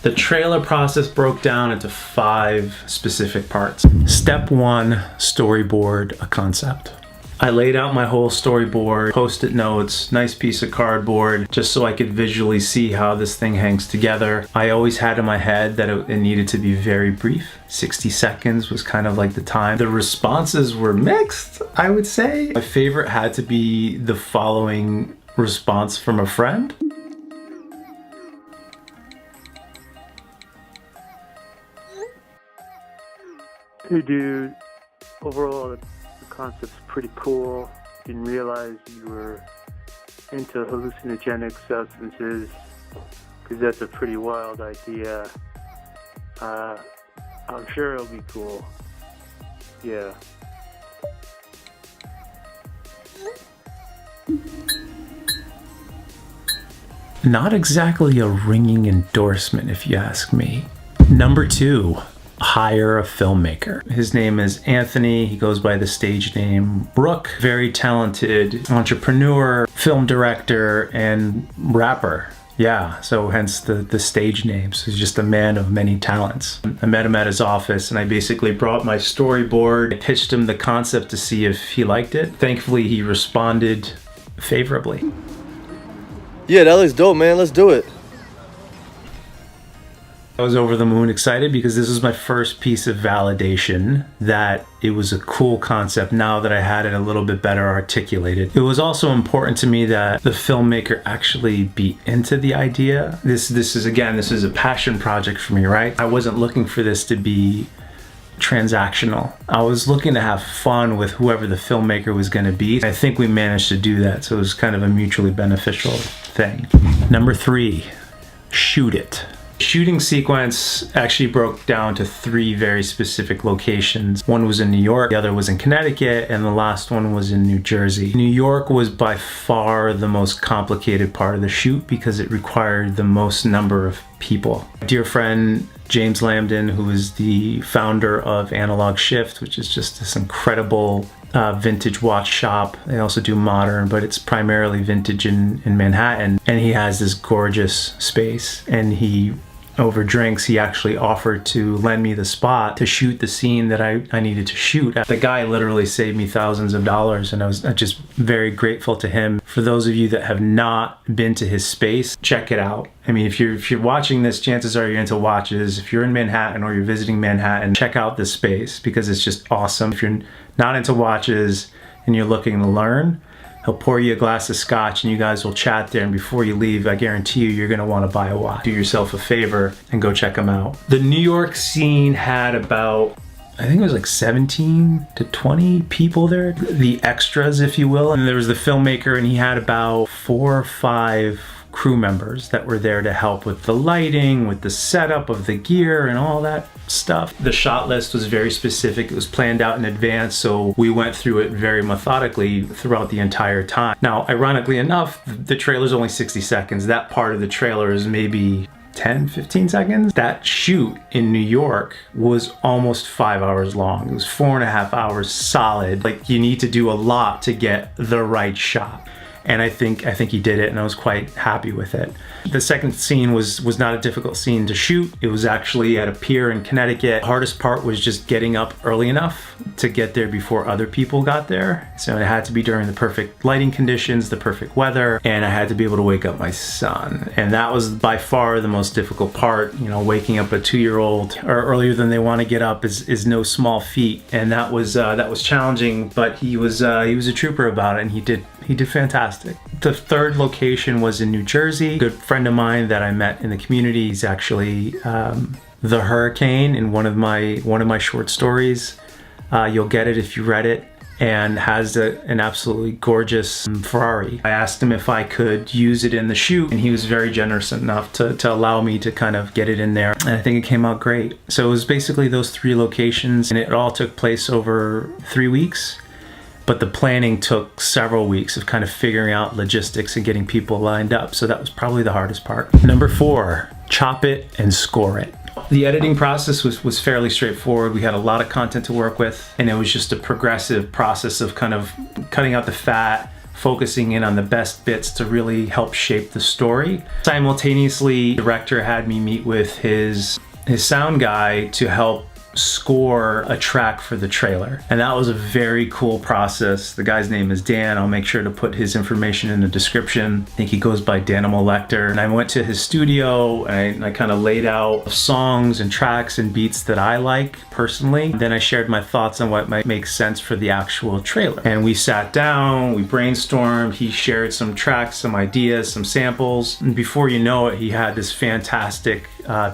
The trailer process broke down into 5 specific parts. Step 1, storyboard a concept. I laid out my whole storyboard, post-it notes, nice piece of cardboard, just so I could visually see how this thing hangs together. I always had in my head that it needed to be very brief. 60 seconds was kind of like the time. The responses were mixed, I would say. My favorite had to be the following response from a friend. Hey dude, overall the concept's pretty cool. Didn't realize you were into hallucinogenic substances, because that's a pretty wild idea. I'm sure it'll be cool. Yeah. Not exactly a ringing endorsement, if you ask me. Number 2. Hire a filmmaker. His name is Anthony. He goes by the stage name Brooke. Very talented entrepreneur, film director, and rapper. Yeah, so hence the stage name. So he's just a man of many talents. I met him at his office and I basically brought my storyboard, I pitched him the concept to see if he liked it. Thankfully, he responded favorably. Yeah, that looks dope, man. Let's do it. I was over the moon excited because this was my first piece of validation that it was a cool concept now that I had it a little bit better articulated. It was also important to me that the filmmaker actually be into the idea. This is a passion project for me, right? I wasn't looking for this to be transactional. I was looking to have fun with whoever the filmmaker was going to be. I think we managed to do that, so it was kind of a mutually beneficial thing. Number 3, shoot it. Shooting sequence actually broke down to 3 very specific locations. One was in New York, the other was in Connecticut, and the last one was in New Jersey. New York was by far the most complicated part of the shoot because it required the most number of people. My dear friend James Lambden, who is the founder of Analog Shift, which is just this incredible vintage watch shop. They also do modern, but it's primarily vintage in Manhattan. And he has this gorgeous space, and over drinks, he actually offered to lend me the spot to shoot the scene that I needed to shoot. The guy literally saved me thousands of dollars, and I was just very grateful to him. For those of you that have not been to his space, check it out. I mean, if you're watching this, chances are you're into watches. If you're in Manhattan or you're visiting Manhattan, check out this space because it's just awesome. If you're not into watches and you're looking to learn, he'll pour you a glass of scotch and you guys will chat there, and before you leave, I guarantee you're gonna wanna buy a watch. Do yourself a favor and go check him out. The New York scene had about, I think it was like 17 to 20 people there, the extras, if you will. And there was the filmmaker, and he had about 4 or 5 crew members that were there to help with the lighting, with the setup of the gear and all that stuff. The shot list was very specific. It was planned out in advance, so we went through it very methodically throughout the entire time. Now, ironically enough, the trailer's only 60 seconds. That part of the trailer is maybe 10, 15 seconds. That shoot in New York was almost 5 hours long. It was 4.5 hours solid. Like, you need to do a lot to get the right shot. And I think he did it, and I was quite happy with it. The second scene was not a difficult scene to shoot. It was actually at a pier in Connecticut. The hardest part was just getting up early enough to get there before other people got there. So it had to be during the perfect lighting conditions, the perfect weather, and I had to be able to wake up my son. And that was by far the most difficult part. You know, waking up a 2-year-old or earlier than they want to get up is no small feat, and that was challenging. But he was a trooper about it, and he did fantastic. The third location was in New Jersey. A good friend of mine that I met in the community, he's actually the Hurricane in one of my short stories. You'll get it if you read it, and has an absolutely gorgeous Ferrari. I asked him if I could use it in the shoot, and he was very generous enough to allow me to kind of get it in there, and I think it came out great. So it was basically those 3 locations, and it all took place over 3 weeks. But the planning took several weeks of kind of figuring out logistics and getting people lined up. So that was probably the hardest part. Number 4, chop it and score it. The editing process was fairly straightforward. We had a lot of content to work with, and it was just a progressive process of kind of cutting out the fat, focusing in on the best bits to really help shape the story. Simultaneously, the director had me meet with his sound guy to help score a track for the trailer. And that was a very cool process. The guy's name is Dan. I'll make sure to put his information in the description. I think he goes by Danimal Lecter. And I went to his studio and I kind of laid out songs and tracks and beats that I like personally. Then I shared my thoughts on what might make sense for the actual trailer. And we sat down, we brainstormed, he shared some tracks, some ideas, some samples. And before you know it, he had this fantastic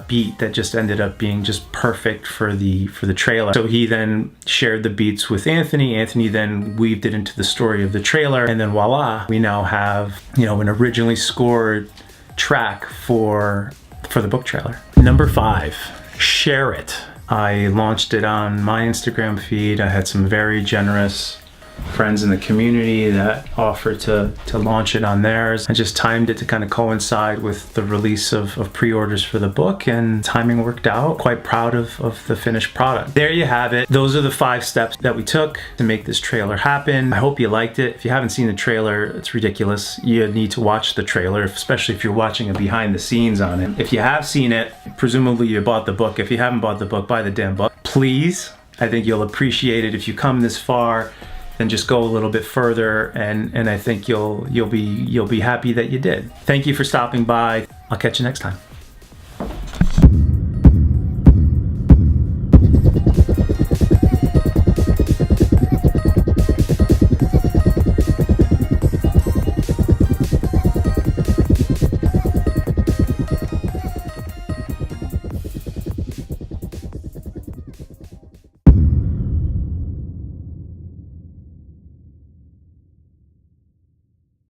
beat that just ended up being just perfect for the trailer. So he then shared the beats with Anthony. Anthony then weaved it into the story of the trailer, and then voila, we now have, you know, an originally scored track for the book trailer. Number 5, share it. I launched it on my Instagram feed. I had some very generous friends in the community that offered to launch it on theirs. I just timed it to kind of coincide with the release of pre-orders for the book, and timing worked out. Quite proud of the finished product. There you have it. Those are the 5 steps that we took to make this trailer happen. I hope you liked it. If you haven't seen the trailer, it's ridiculous. You need to watch the trailer, especially if you're watching a behind the scenes on it. If you have seen it, presumably you bought the book. If you haven't bought the book, buy the damn book. Please, I think you'll appreciate it. If you come this far, then just go a little bit further, and I think you'll be happy that you did. Thank you for stopping by. I'll catch you next time.